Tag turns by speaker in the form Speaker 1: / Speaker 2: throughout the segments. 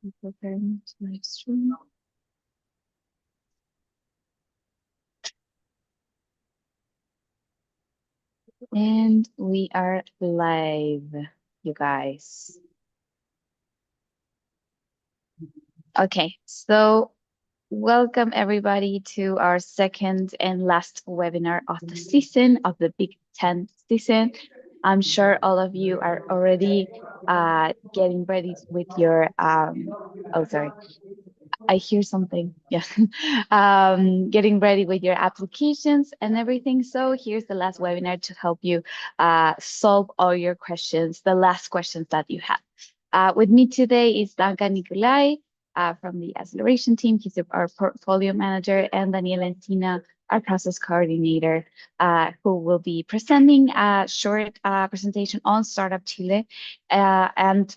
Speaker 1: Preparing to live stream. And we are live, you guys. Okay, so welcome everybody to our second and last webinar of the season, of the Big Ten season. I'm sure all of you are already getting ready with your, oh, sorry. I hear something. Yeah. Getting ready with your applications and everything. So here's the last webinar to help you solve all your questions, the last questions that you have. With me today is Duncan Nicolai from the acceleration team. He's our portfolio manager, and Daniela Encina, our process coordinator, who will be presenting a short presentation on Startup Chile and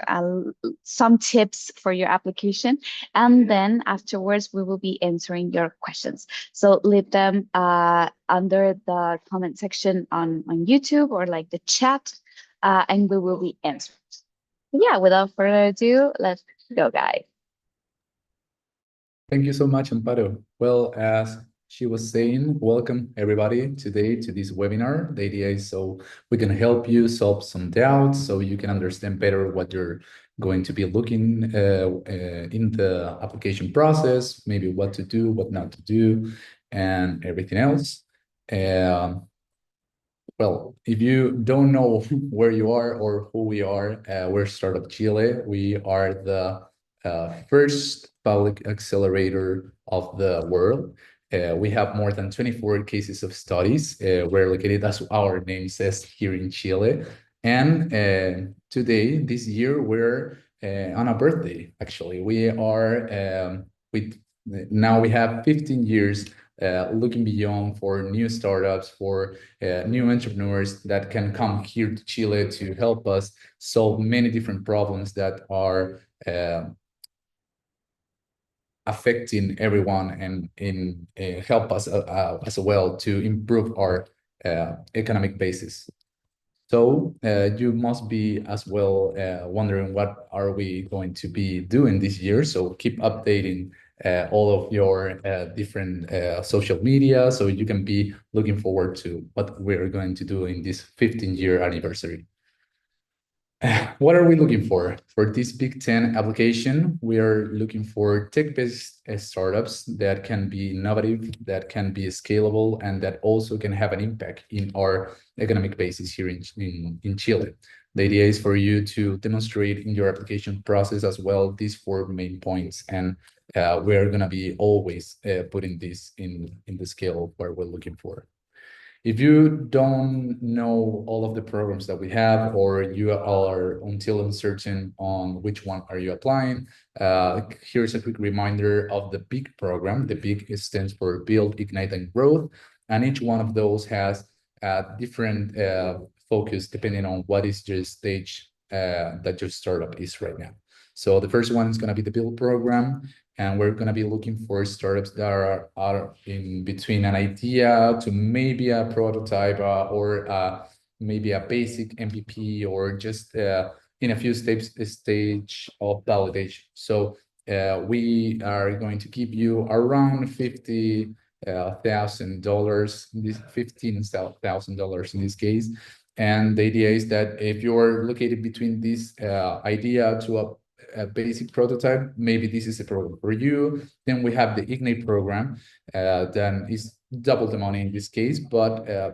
Speaker 1: some tips for your application. And then afterwards, we will be answering your questions. So leave them under the comment section on YouTube or like the chat, and we will be answering. Yeah, without further ado, let's go, guys.
Speaker 2: Thank you so much, Amparo. Well, as she was saying, welcome everybody today to this webinar. The idea is so we can help you solve some doubts so you can understand better what you're going to be looking in the application process, maybe what to do, what not to do, and everything else. Well, if you don't know where you are or who we are, we're Startup Chile. We are the first public accelerator of the world. We have more than 24 cases of studies. We're located, as our name says, here in Chile. And today, this year, we're on a birthday, actually. We are, now we have 15 years looking beyond for new startups, for new entrepreneurs that can come here to Chile to help us solve many different problems that are affecting everyone and help us as well to improve our economic basis. So you must be as well wondering what are we going to be doing this year. So keep updating all of your different social media so you can be looking forward to what we're going to do in this 15-year anniversary. What are we looking for? For this Big Ten application, we are looking for tech-based startups that can be innovative, that can be scalable, and that also can have an impact in our economic basis here in Chile. The idea is for you to demonstrate in your application process as well these 4 main points, and we're going to be always putting this in the scale where we're looking for. If you don't know all of the programs that we have, or you are until uncertain on which one are you applying, here's a quick reminder of the BIG program. The BIG stands for Build, Ignite, and Growth. And each one of those has a different focus depending on what is your stage that your startup is right now. So the first one is going to be the Build program. And we're going to be looking for startups that are in between an idea to maybe a prototype or maybe a basic MVP or just in a few stage of validation. So we are going to give you around $50,000, $15,000 in this case. And the idea is that if you're located between this idea to a basic prototype, maybe this is a program for you. Then we have the Ignite program, then is double the money in this case, but the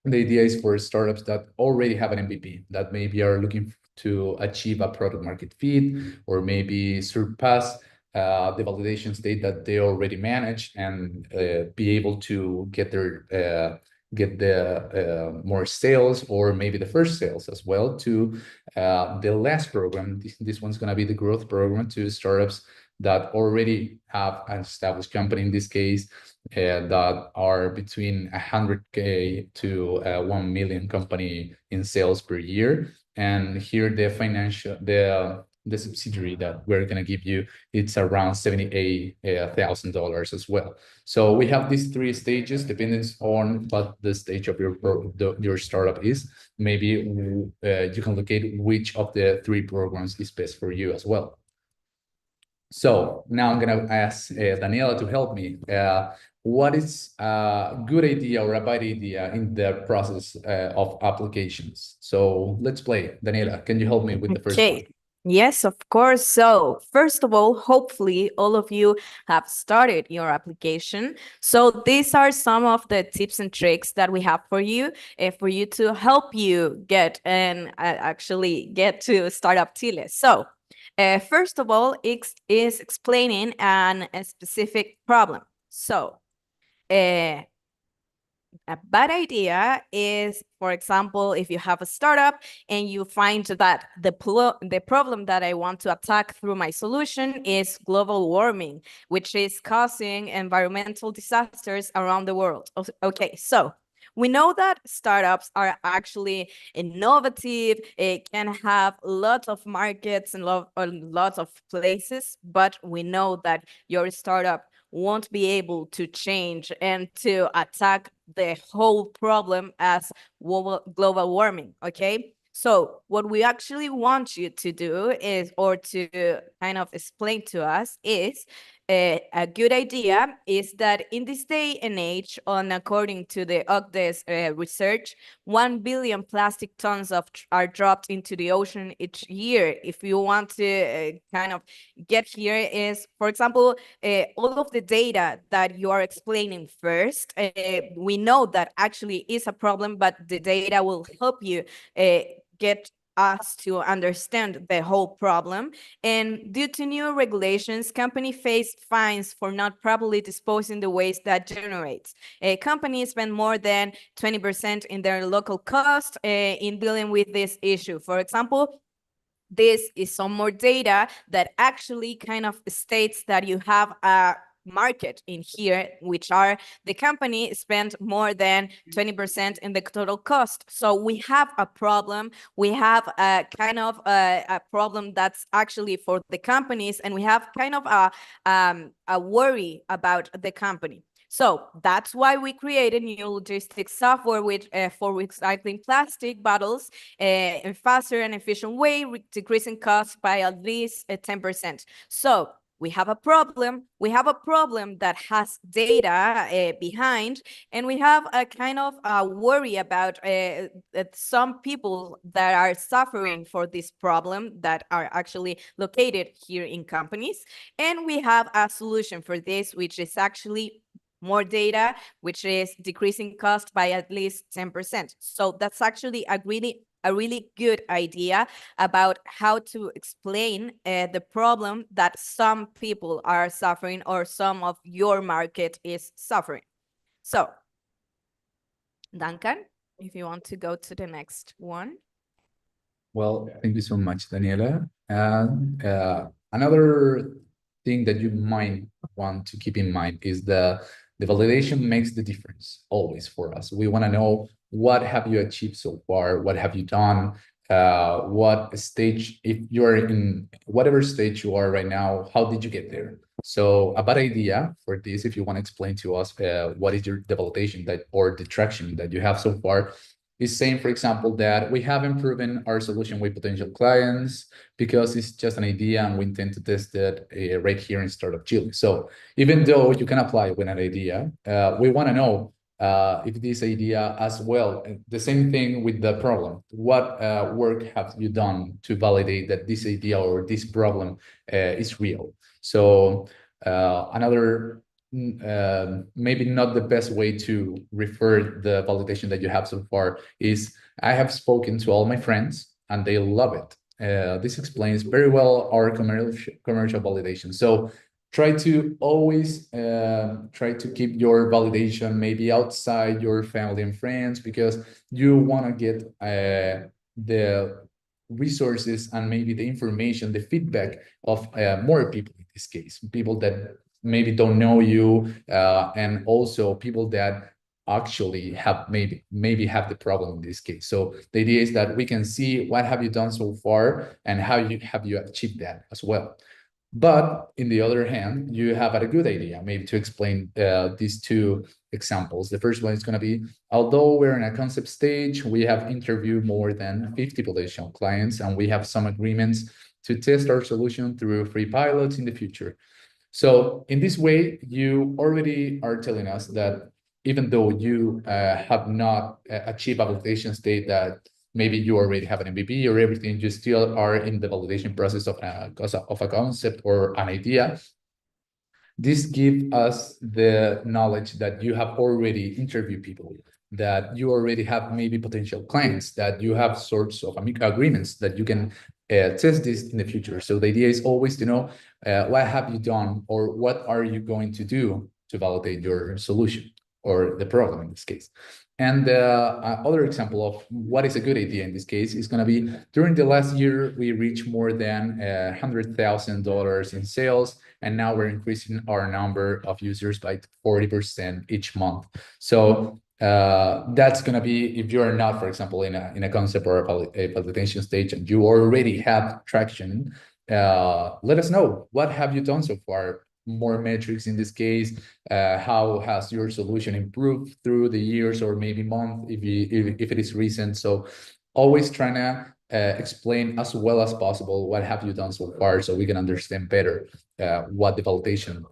Speaker 2: idea is for startups that already have an MVP, that maybe are looking to achieve a product market fit, or maybe surpass the validation state that they already manage and be able to get their get the more sales, or maybe the first sales as well, to the last program. This one's going to be the growth program to startups that already have an established company in this case, that are between 100K to 1 million company in sales per year. And here the subsidiary that we're going to give you, it's around $78,000 as well. So we have these 3 stages, depending on what the stage of your startup is. Maybe you can locate which of the 3 programs is best for you as well. So now I'm gonna ask Daniela to help me. What is a good idea or a bad idea in the process of applications? So let's play. Daniela, can you help me with the first one?
Speaker 3: Okay. Yes, of course. So, first of all, hopefully all of you have started your application. So, these are some of the tips and tricks that we have for you to help you get and actually get to Startup Chile. So, first of all, is explaining a specific problem. So, uh, a bad idea is, for example, if you have a startup and you find that the problem that I want to attack through my solution is global warming, which is causing environmental disasters around the world. Okay, so we know that startups are actually innovative. It can have lots of markets and lots of places, but we know that your startup won't be able to change and to attack the whole problem as global warming, okay? So what we actually want you to do is, or to kind of explain to us is, a good idea is that in this day and age, on according to the OCDE's research, 1 billion plastic tons are dropped into the ocean each year. If you want to kind of get here is, for example, all of the data that you are explaining first, we know that actually is a problem, but the data will help you get us to understand the whole problem. And due to new regulations, companies face fines for not properly disposing the waste that generates. Companies spend more than 20% in their local cost in dealing with this issue. For example, this is some more data that actually kind of states that you have a market in here, which are the company spent more than 20% in the total cost. So we have a problem. We have a kind of a problem that's actually for the companies, and we have kind of a worry about the company. So that's why we created new logistics software for recycling plastic bottles in faster and efficient way, decreasing costs by at least 10%. So we have a problem. We have a problem that has data behind, and we have a kind of worry about that some people that are suffering for this problem that are actually located here in companies. And we have a solution for this, which is actually more data, which is decreasing cost by at least 10%. So that's actually a really good idea about how to explain the problem that some people are suffering or some of your market is suffering. So, Duncan, if you want to go to the next one.
Speaker 2: Well, thank you so much, Daniela. And another thing that you might want to keep in mind is the validation makes the difference always for us. We want to know what have you achieved so far, what have you done, what stage, if you're in whatever stage you are right now, how did you get there? So a bad idea for this, if you want to explain to us what is the validation that or the traction that you have so far, is saying, for example, that we haven't proven our solution with potential clients because it's just an idea and we intend to test it right here in Startup Chile. So even though you can apply with an idea, we want to know if this idea as well, the same thing with the problem. What work have you done to validate that this idea or this problem is real? So another maybe not the best way to refer the validation that you have so far is I have spoken to all my friends and they love it. This explains very well our commercial validation. So try to always try to keep your validation maybe outside your family and friends because you want to get the resources and maybe the information, the feedback of more people in this case, people that maybe don't know you, and also people that actually have maybe have the problem in this case. So the idea is that we can see what have you done so far and how you have you achieved that as well. But in the other hand, you have a good idea maybe to explain these two examples. The first one is going to be, although we're in a concept stage, we have interviewed more than 50 potential clients and we have some agreements to test our solution through free pilots in the future. So in this way, you already are telling us that even though you have not achieved a validation state that maybe you already have an MVP or everything, you still are in the validation process of a concept or an idea. This gives us the knowledge that you have already interviewed people, that you already have maybe potential clients, that you have sorts of agreements that you can test this in the future. So the idea is always to know what have you done or what are you going to do to validate your solution or the problem in this case. And the other example of what is a good idea in this case is going to be during the last year, we reached more than $100,000 in sales. And now we're increasing our number of users by 40% each month. So that's going to be, if you're not, for example, in a concept or a validation stage and you already have traction, let us know. What have you done so far? More metrics in this case. How has your solution improved through the years or maybe month if it is recent? So always trying to explain as well as possible what have you done so far so we can understand better what the validation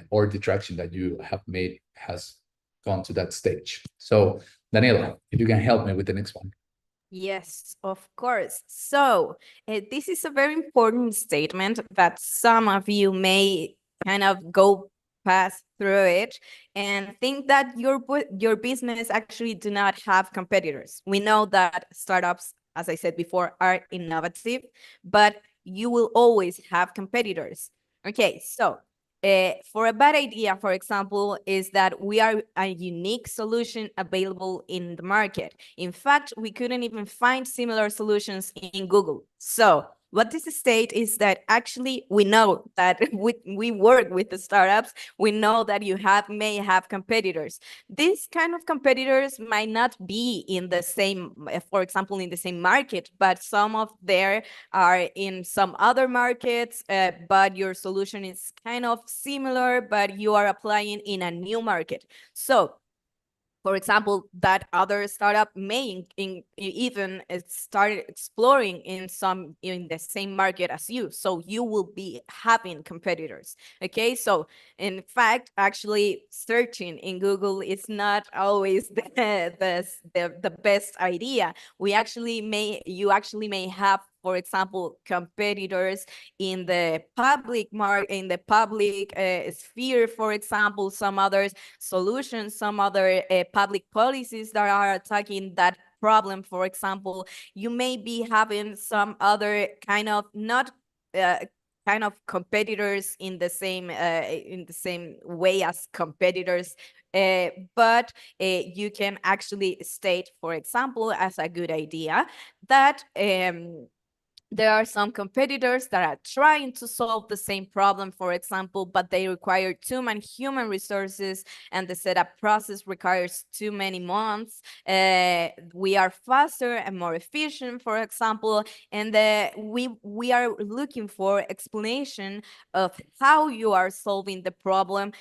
Speaker 2: or the traction that you have made has gone to that stage. So Daniela, if you can help me with the next one.
Speaker 3: Yes, of course. So this is a very important statement that some of you may kind of go pass through it and think that your business actually do not have competitors. We know that startups, as I said before, are innovative, but you will always have competitors. Okay, so for a bad idea, for example, is that we are a unique solution available in the market. In fact, we couldn't even find similar solutions in Google. So what this state is that actually we know that we work with the startups. We know that you may have competitors. These kind of competitors might not be in the same, for example, in the same market, but some of there are in some other markets, but your solution is kind of similar, but you are applying in a new market. So for example, that other startup may even start exploring in the same market as you. So you will be having competitors. Okay, so in fact, actually searching in Google is not always the best idea. You actually may have, for example, competitors in the public sphere, for example, some other solutions, some other public policies that are attacking that problem. For example, you may be having some other kind of not kind of competitors in the same way as competitors, but you can actually state, for example, as a good idea that there are some competitors that are trying to solve the same problem, for example, but they require too many human resources and the setup process requires too many months. We are faster and more efficient, for example, and we are looking for explanation of how you are solving the problem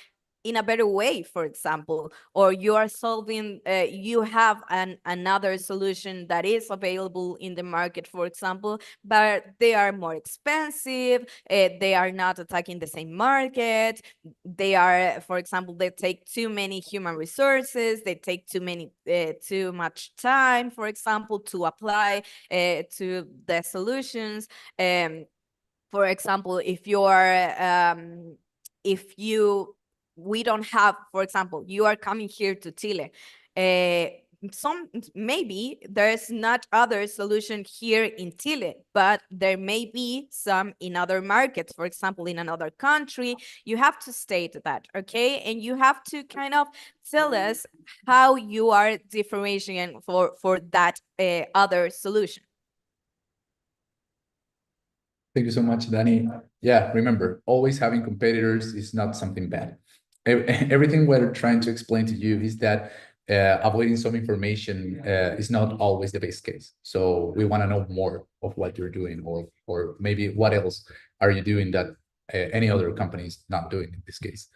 Speaker 3: in a better way, for example, or you are solving, you have another solution that is available in the market, for example, but they are more expensive, they are not attacking the same market, they are, for example, they take too many human resources, they take too much time, for example, to apply to the solutions. For example, we don't have, for example, you are coming here to Chile. Maybe there's not other solution here in Chile, but there may be some in other markets, for example, in another country. You have to state that, okay? And you have to kind of tell us how you are differentiating for that other solution.
Speaker 2: Thank you so much, Danny. Yeah, remember, always having competitors is not something bad. Everything we're trying to explain to you is that avoiding some information is not always the best case. So we want to know more of what you're doing, or maybe what else are you doing that any other company is not doing in this case.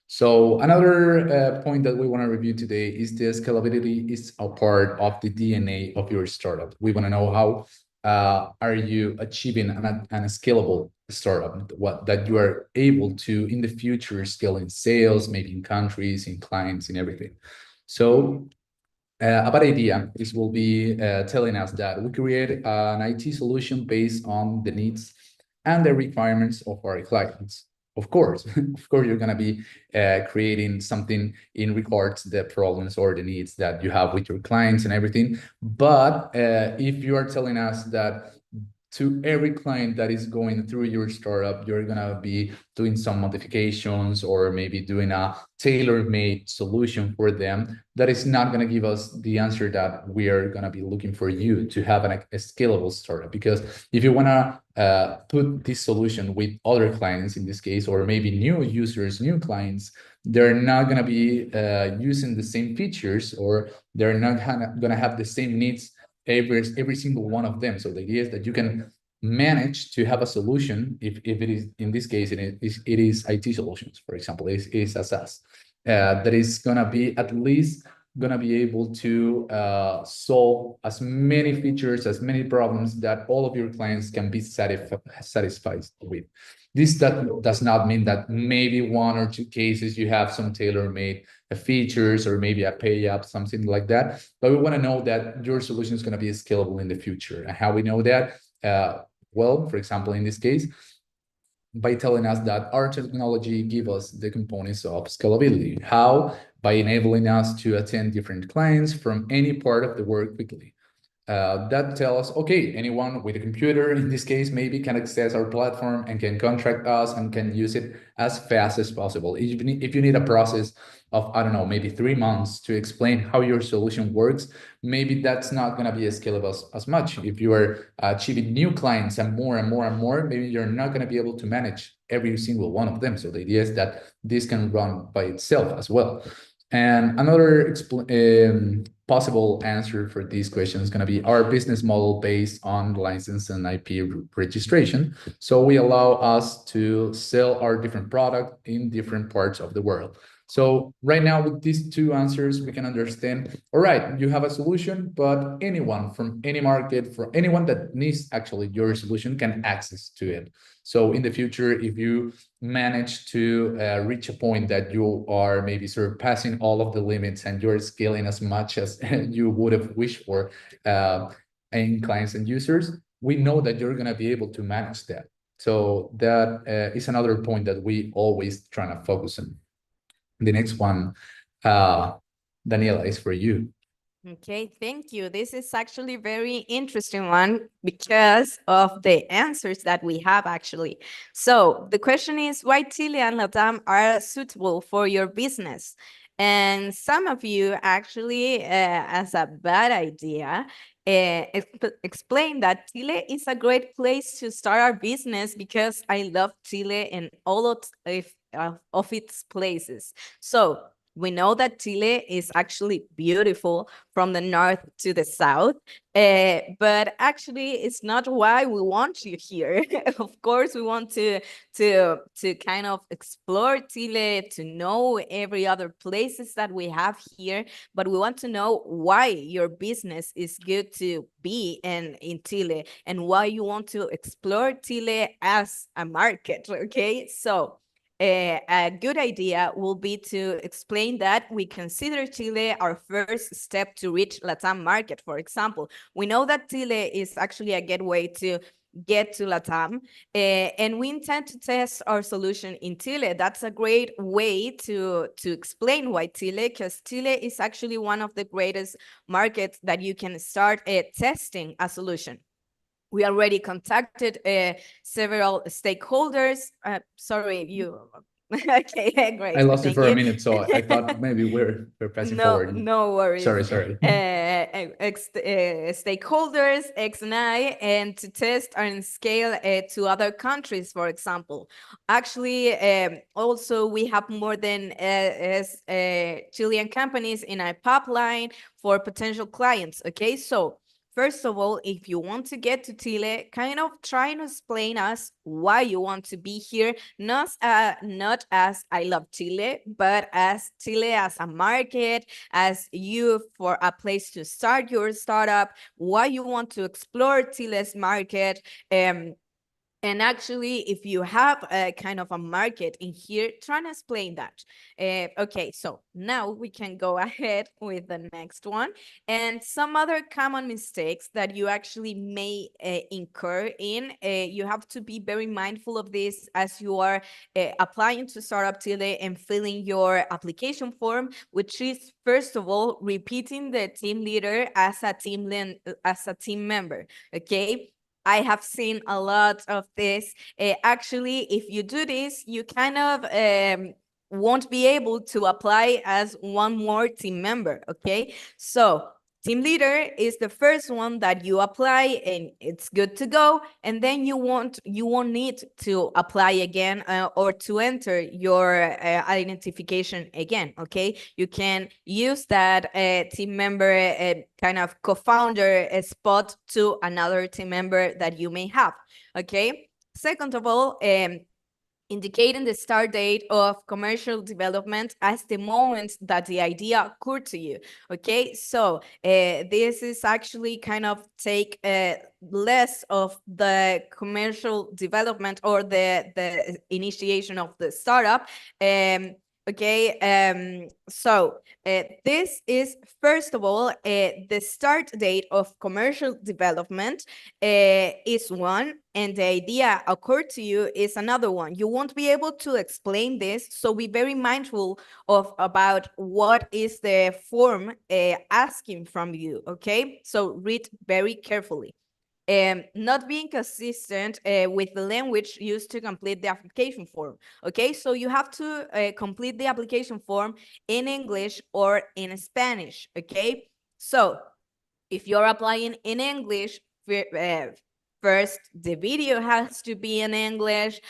Speaker 2: So another point that we want to review today is the scalability is a part of the DNA of your startup. We want to know how are you achieving an scalable startup, what that you are able to in the future scale in sales, maybe in countries, in clients, in everything. So a bad idea. This will be telling us that we create an IT solution based on the needs and the requirements of our clients. Of course, of course, you're gonna be creating something in regards to the problems or the needs that you have with your clients and everything. But if you are telling us that to every client that is going through your startup, you're gonna be doing some modifications or maybe doing a tailor-made solution for them, that is not gonna give us the answer that we are gonna be looking for you to have a scalable startup. Because if you wanna put this solution with other clients in this case, or maybe new users, new clients, they're not gonna be using the same features, or they're not gonna have the same needs every single one of them. So the idea is that you can manage to have a solution, if it is, in this case, it is IT solutions, for example, is a SaaS, that is gonna be at least gonna be able to solve as many features, as many problems that all of your clients can be satisfied with. This does not mean that maybe one or two cases you have some tailor-made features or maybe a pay up, something like that. But we want to know that your solution is going to be scalable in the future. And how we know that? Well, for example, in this case, by telling us that our technology give us the components of scalability. How? By enabling us to attend different clients from any part of the world quickly. That tells us, okay, anyone with a computer, in this case, maybe can access our platform and can contract us and can use it as fast as possible. If you need a process of, I don't know, maybe 3 months to explain how your solution works, maybe that's not going to be as scalable as much. If you are achieving new clients and more and more and more, maybe you're not going to be able to manage every single one of them. So the idea is that this can run by itself as well. And another possible answer for these questions is going to be our business model based on license and IP registration. So we allow us to sell our different product in different parts of the world. So right now with these two answers, we can understand, all right, you have a solution, but anyone from any market, for anyone that needs actually your solution can access to it. So in the future, if you manage to reach a point that you are maybe surpassing all of the limits and you're scaling as much as you would have wished for in clients and users, we know that you're going to be able to manage that. So that is another point that we always trying to focus on. The next one, Daniela, is for you.
Speaker 3: Okay, thank you. This is actually very interesting one because of the answers that we have actually. So the question is why Chile and Latam are suitable for your business? And some of you actually, as a bad idea, explain that Chile is a great place to start our business because I love Chile and all of its places. So we know that Chile is actually beautiful from the north to the south, but actually it's not why we want you here. Of course, we want to kind of explore Chile, to know every other places that we have here, but we want to know why your business is good to be in Chile and why you want to explore Chile as a market, okay? So a good idea will be to explain that we consider Chile our first step to reach Latam market. For example, we know that Chile is actually a gateway to get to Latam, and we intend to test our solution in Chile. That's a great way to explain why Chile, because Chile is actually one of the greatest markets that you can start testing a solution. We already contacted several stakeholders. Sorry, you. Okay, great.
Speaker 2: I lost you
Speaker 3: Thank
Speaker 2: for a
Speaker 3: you.
Speaker 2: minute, so I thought maybe we're passing forward.
Speaker 3: No worries.
Speaker 2: Sorry.
Speaker 3: Stakeholders, X and I, and to test and scale to other countries, for example. Actually, also we have more than Chilean companies in our pipeline for potential clients. Okay, so first of all, if you want to get to Chile, kind of try to explain us why you want to be here, not as I love Chile, but as Chile as a market, as you for a place to start your startup, why you want to explore Chile's market. And actually, if you have a kind of a market in here, try to explain that. Okay, so now we can go ahead with the next one. And some other common mistakes that you actually may incur in, you have to be very mindful of this as you are applying to Startup Chile and filling your application form, which is, first of all, repeating the team leader as a team member, okay? I have seen a lot of this. Actually, if you do this, you kind of won't be able to apply as one more team member, okay? So team leader is the first one that you apply and it's good to go. And then you won't need to apply again or to enter your identification again, okay? You can use that team member kind of co-founder spot to another team member that you may have, okay? Second of all, indicating the start date of commercial development as the moment that the idea occurred to you, okay? So this is actually kind of take less of the commercial development or the initiation of the startup. Okay, so this is, first of all, the start date of commercial development is one, and the idea occurred to you is another one. You won't be able to explain this, so be very mindful of about what is the form asking from you, okay? So read very carefully. Not being consistent with the language used to complete the application form. Okay, so you have to complete the application form in English or in Spanish. Okay, so if you're applying in English, first the video has to be in English,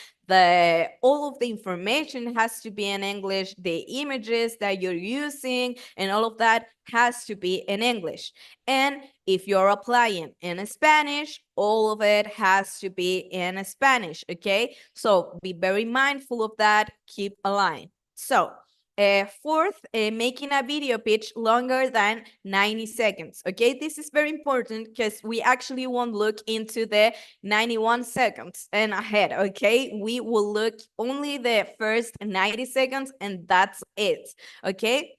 Speaker 3: all of the information has to be in English, the images that you're using and all of that has to be in English. And if you're applying in Spanish, all of it has to be in Spanish, okay? So be very mindful of that, keep a line. So fourth, making a video pitch longer than 90 seconds. Okay, this is very important because we actually won't look into the 91 seconds and ahead. Okay, we will look only the first 90 seconds and that's it. Okay.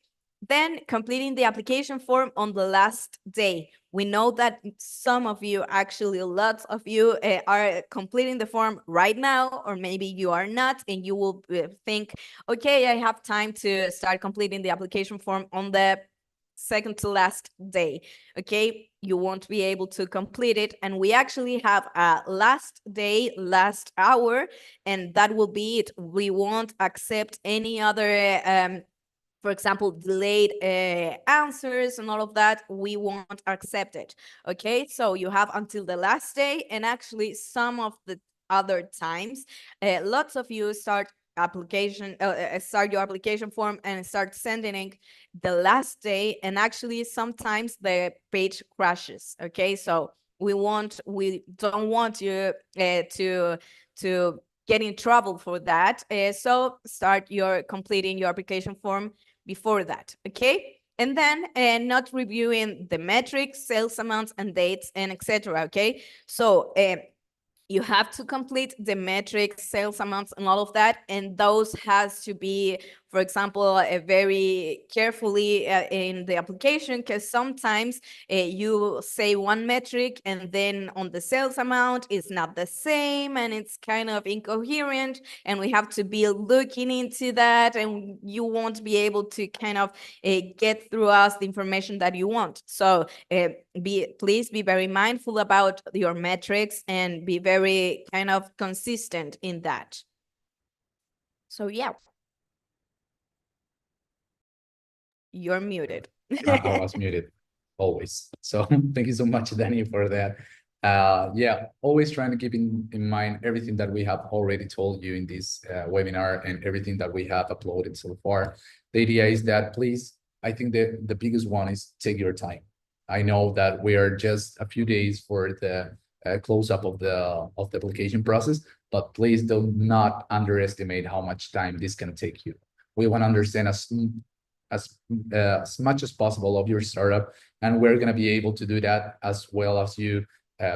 Speaker 3: Then completing the application form on the last day. We know that some of you, actually lots of you are completing the form right now, or maybe you are not, and you will think, okay, I have time to start completing the application form on the second to last day. Okay, you won't be able to complete it. And we actually have a last day, last hour, and that will be it. We won't accept any other for example, delayed answers and all of that, we won't accept it. Okay, so you have until the last day, and actually some of the other times, lots of you start your application form and start sending it the last day, and actually sometimes the page crashes. Okay, so we don't want you to get in trouble for that. So start completing your application form before that, okay? And then not reviewing the metrics, sales amounts, and dates, and etc. Okay, so you have to complete the metrics, sales amounts, and all of that, and those has to be, for example, very carefully in the application, because sometimes you say one metric and then on the sales amount it's not the same and it's kind of incoherent, and we have to be looking into that, and you won't be able to kind of get through us the information that you want. So please be very mindful about your metrics and be very kind of consistent in that. So yeah. You're muted.
Speaker 2: I was muted always. So thank you so much, Danny, for that. Yeah, always trying to keep in mind everything that we have already told you in this webinar and everything that we have uploaded so far. The idea is that please, I think the biggest one is take your time. I know that we are just a few days for the close up of the application process, but please do not underestimate how much time this can take you. We want to understand as much as possible of your startup, and we're going to be able to do that as well as you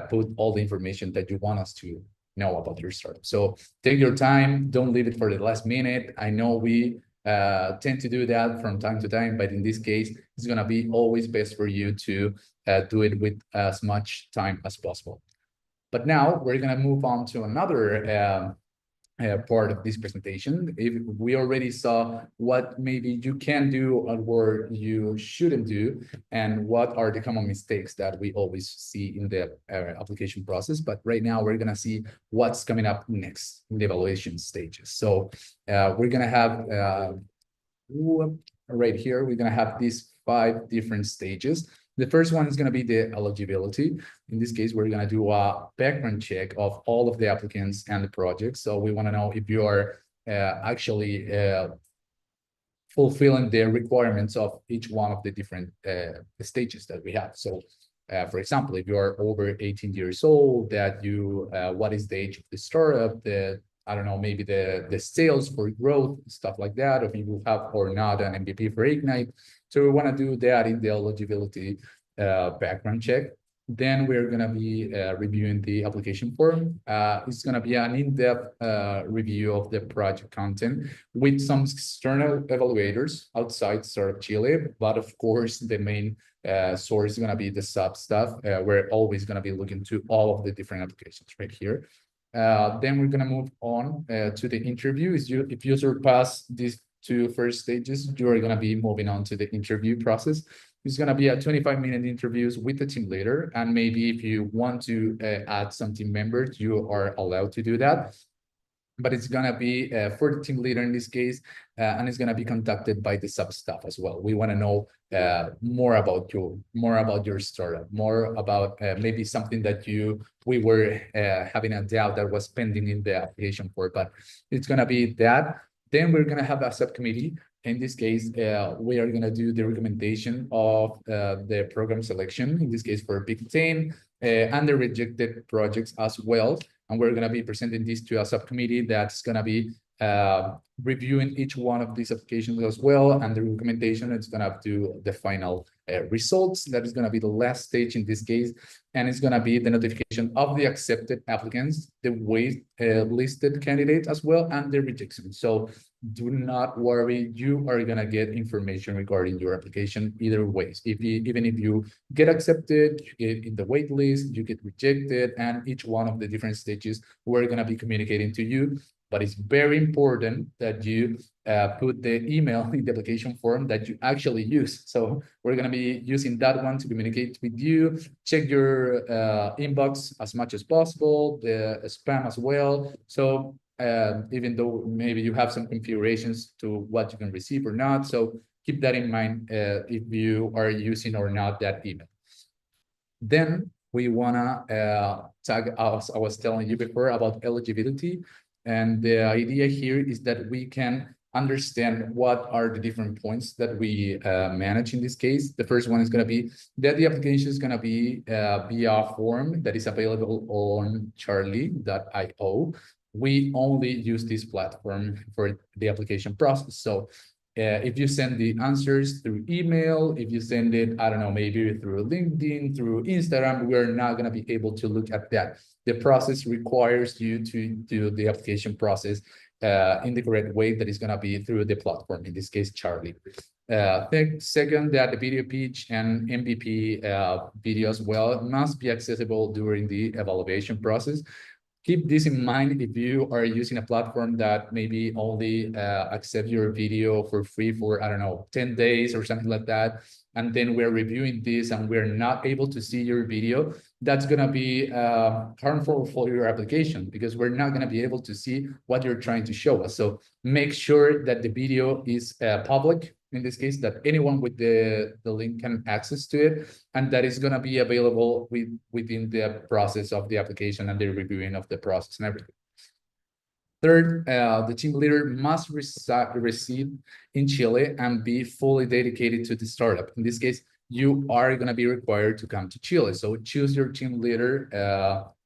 Speaker 2: put all the information that you want us to know about your startup. So take your time, don't leave it for the last minute. I know we tend to do that from time to time, but in this case, it's going to be always best for you to do it with as much time as possible. But now we're going to move on to another part of this presentation. If we already saw what maybe you can do or what you shouldn't do, and what are the common mistakes that we always see in the application process. But right now we're going to see what's coming up next in the evaluation stages. So we're going to have right here, we're going to have these 5 different stages. The first one is going to be the eligibility. In this case, we're going to do a background check of all of the applicants and the projects. So we want to know if you are actually fulfilling the requirements of each one of the different stages that we have. So for example, if you are over 18 years old, that you, what is the age of the startup, I don't know, maybe the sales for growth, stuff like that, if you have or not an MVP for Ignite. So we want to do that in the eligibility background check. Then we're going to be reviewing the application form. It's going to be an in-depth review of the project content with some external evaluators outside Startup Chile. But of course, the main source is going to be the sub stuff. We're always going to be looking to all of the different applications right here. Then we're going to move on to the interview. If you surpass these 2 first stages, you are going to be moving on to the interview process. It's going to be a 25-minute interviews with the team leader. And maybe if you want to add some team members, you are allowed to do that. But it's going to be for the team leader in this case, and it's going to be conducted by the sub staff as well. We want to know more about your startup, more about maybe something that we were having a doubt that was pending in the application for, but it's going to be that. Then we're going to have a subcommittee. In this case, we are going to do the recommendation of the program selection, in this case for Big 10, and the rejected projects as well. And we're going to be presenting this to a subcommittee that's going to be reviewing each one of these applications as well. And the recommendation is going to do the final results. That is going to be the last stage in this case. And it's going to be the notification of the accepted applicants, the wait listed candidates as well, and the rejection. So do not worry, you are going to get information regarding your application either ways. Even if you get accepted, you get in the wait list, you get rejected, and each one of the different stages, we're going to be communicating to you. But it's very important that you put the email in the application form that you actually use. So we're going to be using that one to communicate with you. Check your inbox as much as possible, the spam as well. So even though maybe you have some configurations to what you can receive or not. So keep that in mind if you are using or not that email. Then we wanna tag, as I was telling you before, about eligibility. And the idea here is that we can understand what are the different points that we manage in this case. The first one is going to be that the application is going to be via form that is available on charlie.io. We only use this platform for the application process. So if you send the answers through email, if you send it, I don't know, maybe through LinkedIn, through Instagram, we're not going to be able to look at that. The process requires you to do the application process in the correct way that is going to be through the platform, in this case, Charlie. Second, that the video pitch and MVP video as well must be accessible during the evaluation process. Keep this in mind if you are using a platform that maybe only accept your video for free for, I don't know, 10 days or something like that. And then we're reviewing this and we're not able to see your video. That's going to be harmful for your application because we're not going to be able to see what you're trying to show us. So make sure that the video is public. In this case, that anyone with the link can access to it, and that is going to be available within the process of the application and the reviewing of the process and everything. Third, the team leader must reside in Chile and be fully dedicated to the startup. In this case, you are going to be required to come to Chile. So choose your team leader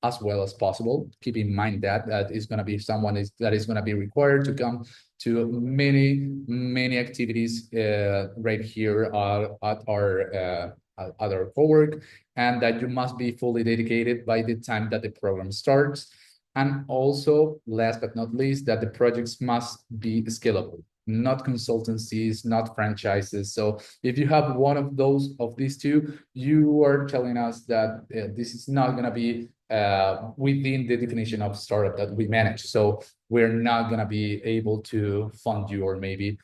Speaker 2: as well as possible. Keep in mind that that is going to be someone that is going to be required to come to many activities right here at our co-work, and that you must be fully dedicated by the time that the program starts. And also, last but not least, that the projects must be scalable, not consultancies, not franchises. So if you have one of these two, you are telling us that this is not going to be within the definition of startup that we manage. So we're not going to be able to fund you or maybe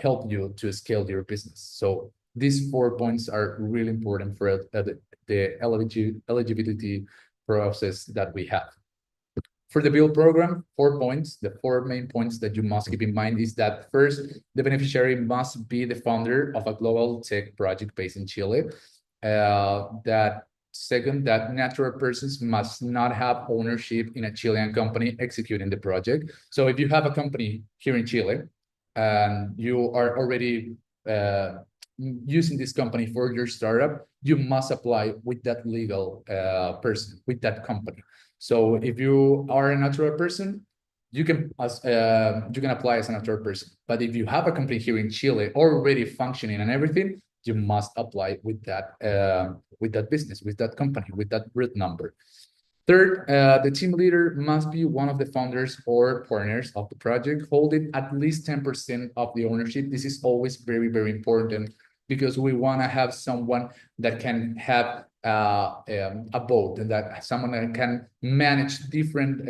Speaker 2: help you to scale your business. So these 4 points are really important for the eligibility process that we have. For the build program, 4 points, the 4 main points that you must keep in mind is that first, the beneficiary must be the founder of a global tech project based in Chile. That second, that natural persons must not have ownership in a Chilean company executing the project. So if you have a company here in Chile and you are already using this company for your startup, you must apply with that legal person, with that company. So if you are a natural person, you can apply as a natural person. But if you have a company here in Chile already functioning and everything, you must apply with that business, with that company, with that root number. Third, the team leader must be one of the founders or partners of the project, holding at least 10% of the ownership. This is always very, very important because we want to have someone that can have a vote, and that someone that can manage different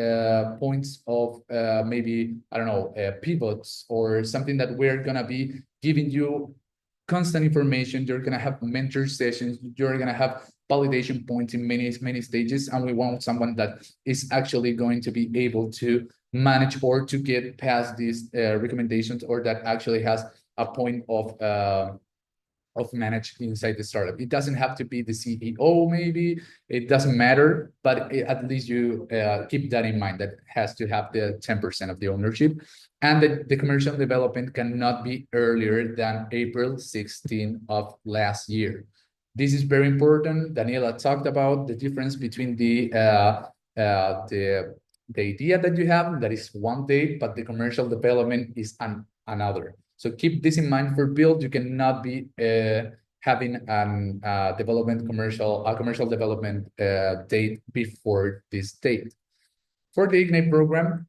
Speaker 2: points of maybe, I don't know, pivots or something that we're going to be giving you constant information. You're going to have mentor sessions. You're going to have validation points in many stages. And we want someone that is actually going to be able to manage or to get past these recommendations, or that actually has a point of manage inside the startup. It doesn't have to be the CEO, maybe it doesn't matter, but at least you keep that in mind, that has to have the 10% of the ownership. And the commercial development cannot be earlier than April 16 of last year. This is very important. Daniela talked about the difference between the idea that you have, that is one date, but the commercial development is another. So keep this in mind for build. You cannot be having a commercial development date before this date. For the Ignite program,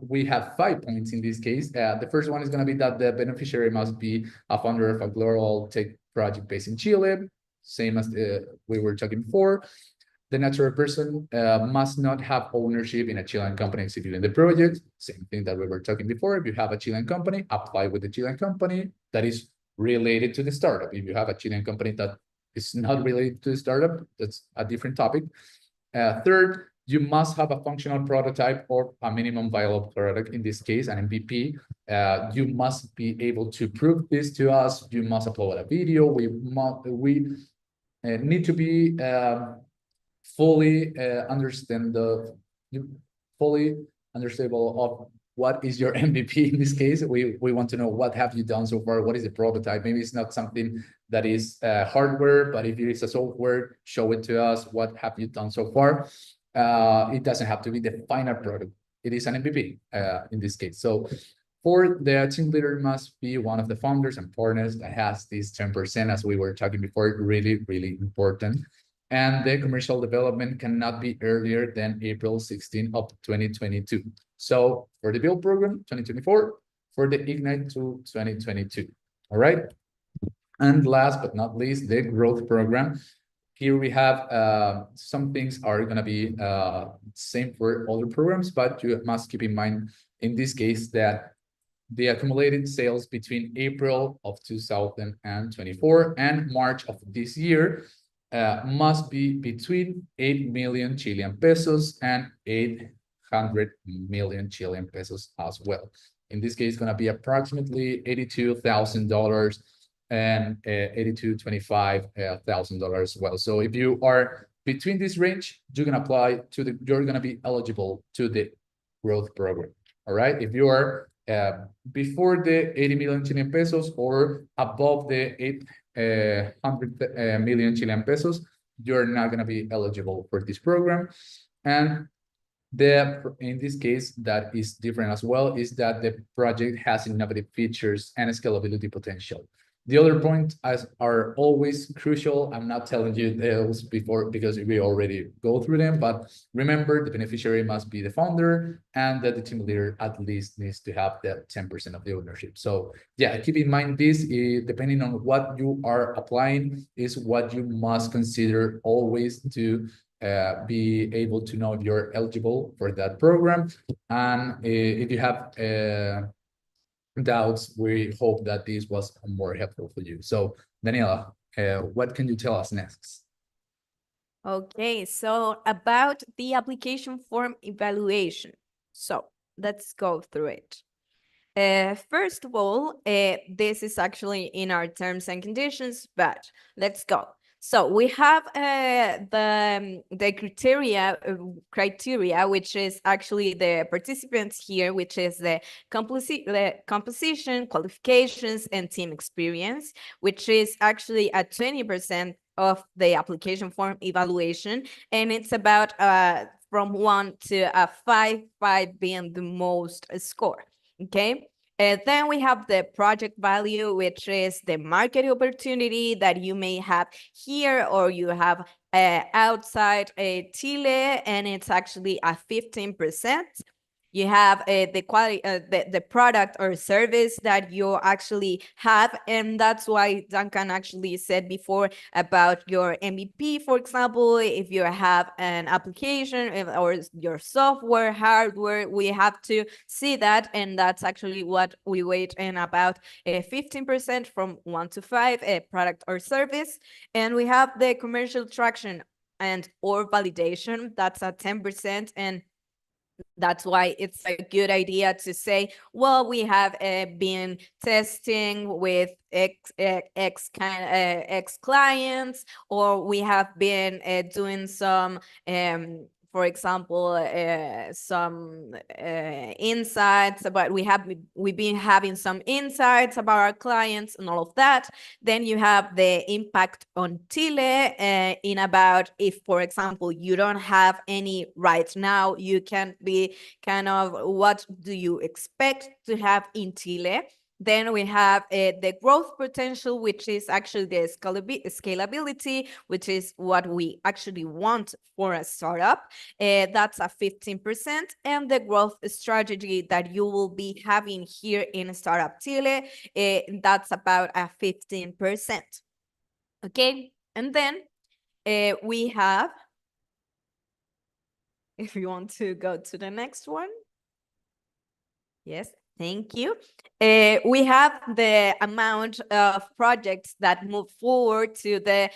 Speaker 2: we have 5 points in this case. The first one is going to be that the beneficiary must be a founder of a global tech project based in Chile, same as we were talking before. The natural person must not have ownership in a Chilean company executing the project. Same thing that we were talking before. If you have a Chilean company, apply with the Chilean company that is related to the startup. If you have a Chilean company that is not related to the startup, that's a different topic. Third, you must have a functional prototype or a minimum viable product, in this case, an MVP. You must be able to prove this to us. You must upload a video. We need to be fully fully understandable of what is your MVP in this case. We want to know what have you done so far, what is the prototype. Maybe it's not something that is hardware, but if it is a software, show it to us. What have you done so far? It doesn't have to be the final product. It is an MVP in this case. So for the team leader must be one of the founders and partners that has this 10%, as we were talking before, really, really important. And the commercial development cannot be earlier than April 16 of 2022. So for the build program, 2024, for the Ignite to 2022. All right. And last but not least, the growth program. Here we have some things are going to be same for other programs, but you must keep in mind in this case that the accumulated sales between April of 2024 and March of this year must be between 8 million Chilean pesos and 800 million Chilean pesos as well. In this case, it's going to be approximately $82,000 and $82,25,000 as well. So if you are between this range, you're going to apply to you're going to be eligible to the growth program. All right. If you are before the 80 million Chilean pesos or above the 800 million Chilean pesos, you're not going to be eligible for this program. And in this case, that is different as well, is that the project has innovative features and scalability potential. The other points are always crucial. I'm not telling you those before because we already go through them, but remember the beneficiary must be the founder and that the team leader at least needs to have that 10% of the ownership. So yeah, keep in mind this, depending on what you are applying is what you must consider always to be able to know if you're eligible for that program. And if you have doubts, we hope that this was more helpful for you. So Daniela, what can you tell us next?
Speaker 3: Okay, so about the application form evaluation. So let's go through it. First of all, this is actually in our terms and conditions, but let's go. So we have the criteria, which is actually the participants here, which is the composition, qualifications, and team experience, which is actually at 20% of the application form evaluation, and it's about from 1 to a 5, 5 being the most score. Okay. Then we have the project value, which is the market opportunity that you may have here or you have outside Chile, and it's actually a 15%. You have the quality, the product or service that you actually have, and that's why Duncan actually said before about your MVP, for example, if you have an application or your software, hardware, we have to see that, and that's actually what we weight in about 15% from 1 to 5, a product or service, and we have the commercial traction and or validation, that's at 10%, and that's why it's a good idea to say, well, we have been testing with X clients, or we have been doing some for example, some insights about we've been having some insights about our clients and all of that. Then you have the impact on Chile in about if, for example, you don't have any right now, you can be kind of what do you expect to have in Chile. Then we have the growth potential, which is actually the scalability, which is what we actually want for a startup. That's a 15%. And the growth strategy that you will be having here in Startup Chile, that's about a 15%. Okay, and then we have, if you want to go to the next one. Yes, thank you. We have the amount of projects that move forward to the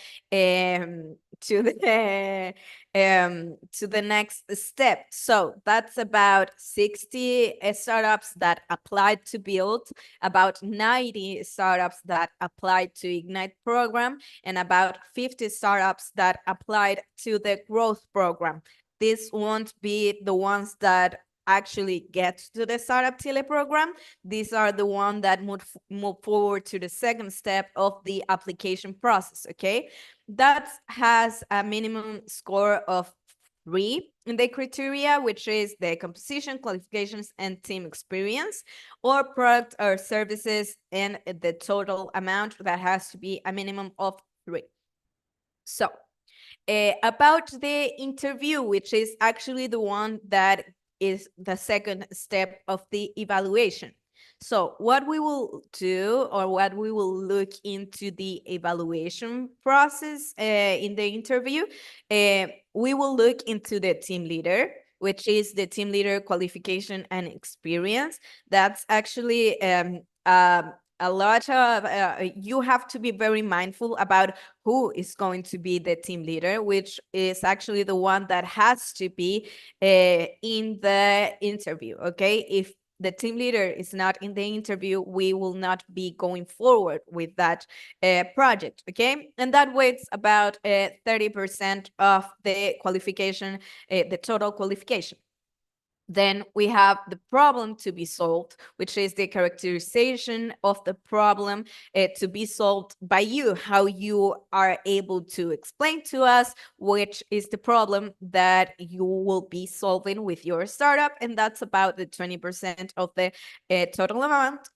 Speaker 3: next step. So that's about 60 startups that applied to build, about 90 startups that applied to Ignite program, and about 50 startups that applied to the growth program. This won't be the ones that actually get to the Startup Chile program. These are the ones that move forward to the second step of the application process, okay? That has a minimum score of 3 in the criteria, which is the composition, qualifications, and team experience, or product or services, and the total amount that has to be a minimum of 3. So, about the interview, which is actually the one that is the second step of the evaluation. So what we will do, or what we will look into the evaluation process in the interview, we will look into the team leader, which is the team leader qualification and experience. That's actually a lot of, you have to be very mindful about who is going to be the team leader, which is actually the one that has to be in the interview, okay? If the team leader is not in the interview, we will not be going forward with that project, okay? And that weighs about 30% of the qualification, the total qualification. Then we have the problem to be solved, which is the characterization of the problem to be solved by you, how you are able to explain to us which is the problem that you will be solving with your startup. And that's about the 20% of the total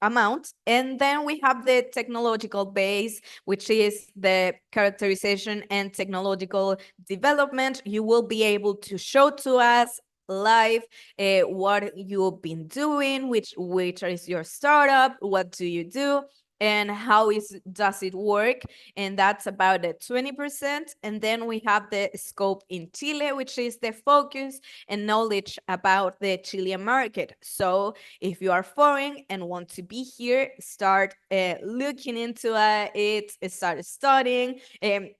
Speaker 3: amount. And then we have the technological base, which is the characterization and technological development. You will be able to show to us live what you've been doing, which is your startup, what do you do, and how does it work. And that's about the 20%. And then we have the scope in Chile, which is the focus and knowledge about the Chilean market. So if you are foreign and want to be here, start looking into it, start studying,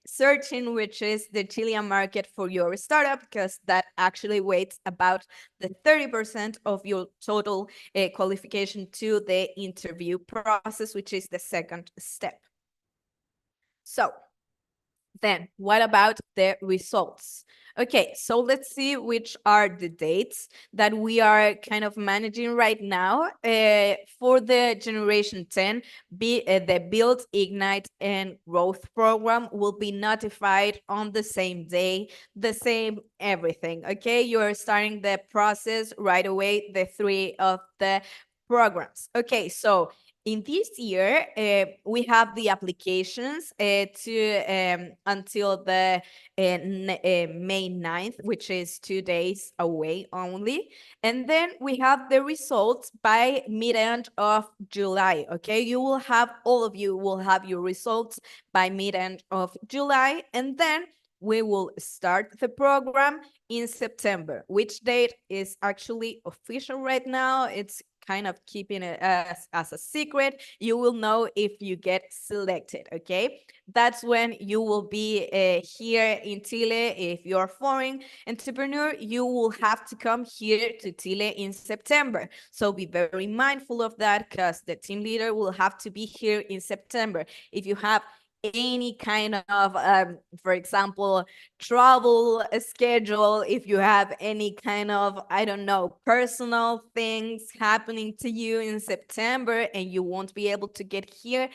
Speaker 3: searching which is the Chilean market for your startup, because that actually weighs about the 30% of your total qualification to the interview process, which is the second step. So then what about the results? Okay, so let's see which are the dates that we are kind of managing right now. For the Generation 10, the Build, Ignite, and Growth program will be notified on the same day, the same everything, okay? You're starting the process right away, the three of the programs. Okay, so in this year, we have the applications until the May 9th, which is 2 days away only. And then we have the results by mid-end of July, okay? All of you will have your results by mid-end of July. And then we will start the program in September. Which date is actually official right now? It's kind of keeping it as a secret. You will know if you get selected, okay? That's when you will be here in Chile. If you're a foreign entrepreneur, you will have to come here to Chile in September. So be very mindful of that, because the team leader will have to be here in September. If you have any kind of, for example, travel schedule, if you have any kind of, I don't know, personal things happening to you in September and you won't be able to get here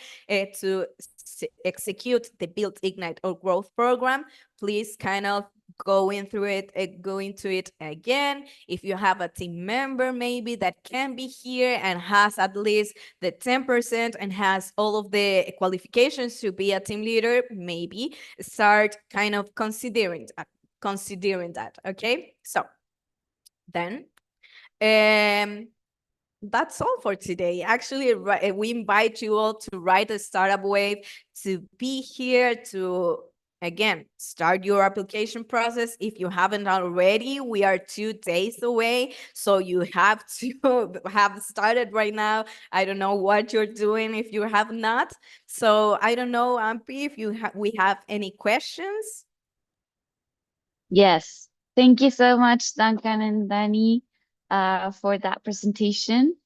Speaker 3: to execute the Build, Ignite, or Growth program, please kind of go into it again. If you have a team member maybe that can be here and has at least the 10% and has all of the qualifications to be a team leader, maybe start kind of considering that, okay? So then that's all for today. Actually, we invite you all to write a startup wave, to be here, to again start your application process. If you haven't already, we are 2 days away, so you have to have started right now. I don't know what you're doing if you have not. So I don't know, Ampi, if we have any questions.
Speaker 1: Yes. Thank you so much, Duncan and Danny, for that presentation.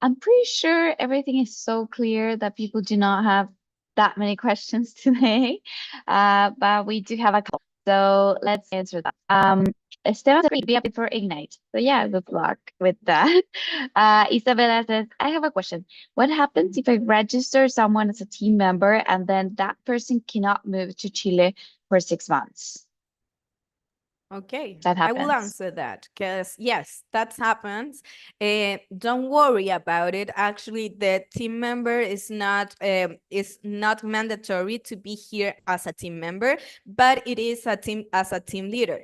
Speaker 1: I'm pretty sure everything is so clear that people do not have that many questions today, but we do have a couple. So let's answer that. Esteban said be up for Ignite. So yeah, good luck with that. Isabella says, I have a question. What happens if I register someone as a team member and then that person cannot move to Chile for 6 months?
Speaker 3: Okay,
Speaker 1: That
Speaker 3: I will
Speaker 1: happens.
Speaker 3: answer that, because yes, that happens. Don't worry about it. Actually, the team member is not mandatory to be here as a team member, but it is as a team leader.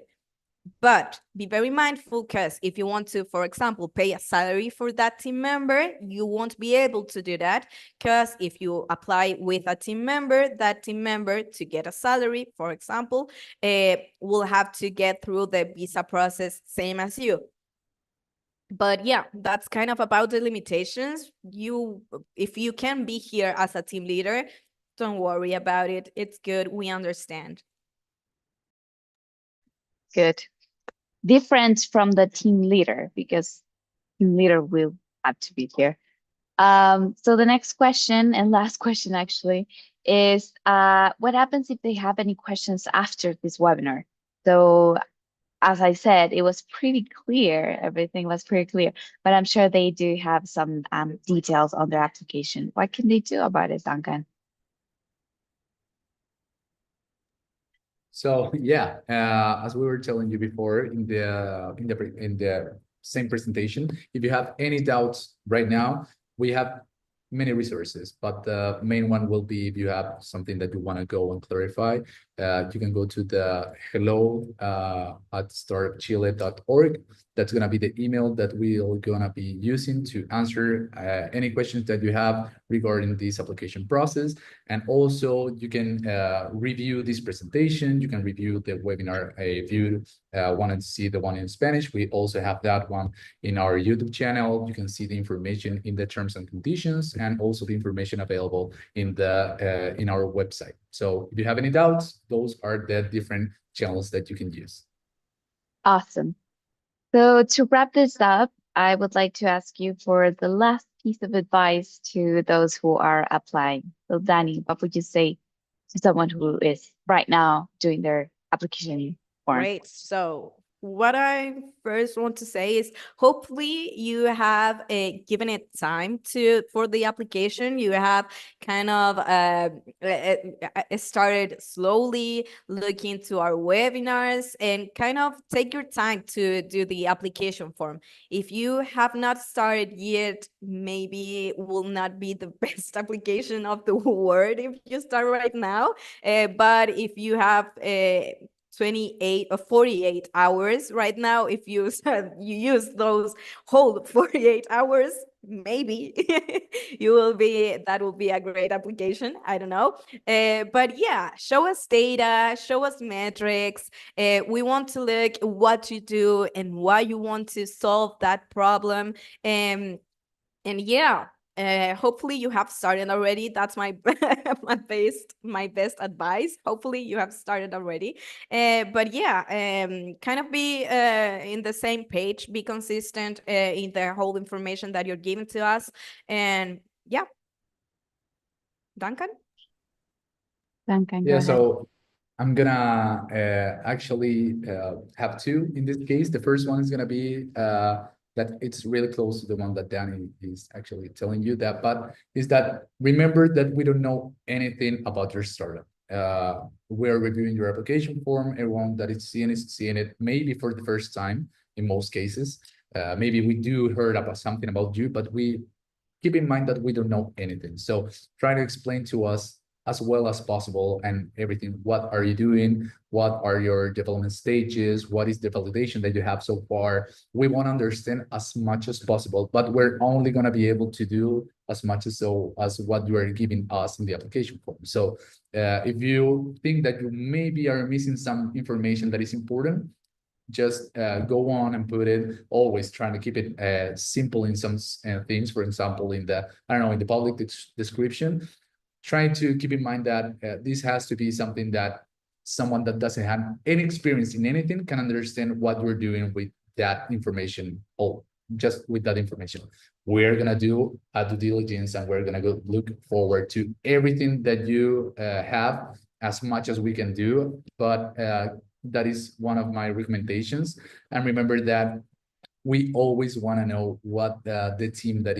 Speaker 3: But be very mindful, because if you want to, for example, pay a salary for that team member, you won't be able to do that, because if you apply with a team member, that team member, to get a salary, for example, will have to get through the visa process same as you. But yeah, that's kind of about the limitations. If you can be here as a team leader, don't worry about it. It's good. We understand.
Speaker 1: Good. Different from the team leader, because team leader will have to be here. So the next question, and last question actually, is what happens if they have any questions after this webinar? So as I said, it was pretty clear. Everything was pretty clear, but I'm sure they do have some details on their application. What can they do about it, Duncan?
Speaker 2: So yeah, as we were telling you before in the same presentation, if you have any doubts right now, we have many resources, but the main one will be if you have something that you want to go and clarify, you can go to the hello at startupchile.org. That's going to be the email that we're going to be using to answer any questions that you have regarding this application process. And also you can review this presentation. You can review the webinar if you wanted to see the one in Spanish. We also have that one in our YouTube channel. You can see the information in the terms and conditions, and also the information available in our website. So if you have any doubts, those are the different channels that you can use.
Speaker 1: Awesome. So to wrap this up, I would like to ask you for the last piece of advice to those who are applying. So Danny, what would you say to someone who is right now doing their application form?
Speaker 3: Great. So what I first want to say is hopefully you have given it time for the application. You have kind of started slowly, look into our webinars, and kind of take your time to do the application form. If you have not started yet, maybe it will not be the best application of the world if you start right now. But if you have 28 or 48 hours right now, if you use those whole 48 hours, maybe that will be a great application. I don't know. But yeah, show us data, show us metrics. We want to look what you do and why you want to solve that problem. And yeah, hopefully you have started already. That's my my best advice. Hopefully you have started already. But yeah, kind of be in the same page, be consistent in the whole information that you're giving to us. And yeah, Duncan?
Speaker 1: Duncan, go
Speaker 2: Yeah,
Speaker 1: ahead.
Speaker 2: so I'm gonna actually have two in this case. The first one is gonna be that it's really close to the one that Danny is actually telling you that, but is that remember that we don't know anything about your startup. We're reviewing your application form. Everyone that is seeing it maybe for the first time in most cases. Maybe we do heard about something about you, but we keep in mind that we don't know anything. So try to explain to us as well as possible and everything. What are you doing? What are your development stages? What is the validation that you have so far? We want to understand as much as possible, but we're only going to be able to do as much as what you are giving us in the application form. So if you think that you maybe are missing some information that is important, just go on and put it, always trying to keep it simple in some things. For example, in the public description, trying to keep in mind that this has to be something that someone that doesn't have any experience in anything can understand what we're doing with that information, or just with that information. We're going to do a due diligence, and we're going to go look forward to everything that you have as much as we can do. But that is one of my recommendations. And remember that we always want to know what the team that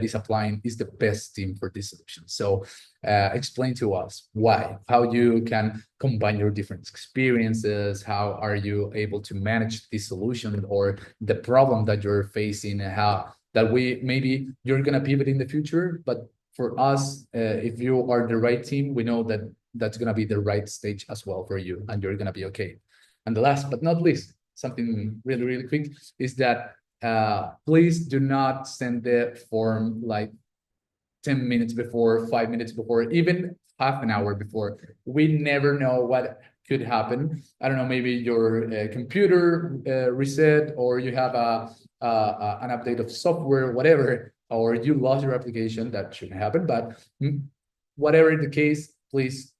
Speaker 2: is applying is the best team for this solution. So explain to us why, how you can combine your different experiences, how are you able to manage this solution or the problem that you're facing, and how that maybe you're going to pivot in the future. But for us, if you are the right team, we know that that's going to be the right stage as well for you, and you're going to be okay. And the last but not least, something really, really quick is that please do not send the form like 10 minutes before, 5 minutes before, even half an hour before. We never know what could happen. I don't know, maybe your computer reset, or you have an update of software, whatever, or you lost your application. That shouldn't happen. But whatever the case, please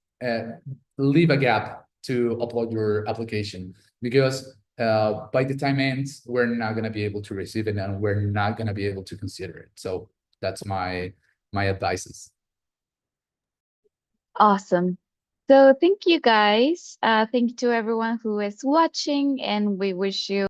Speaker 2: leave a gap to upload your application, because by the time ends, we're not going to be able to receive it, and we're not going to be able to consider it. So that's my advices.
Speaker 1: Awesome. So thank you guys. Thank you to everyone who is watching, and we wish you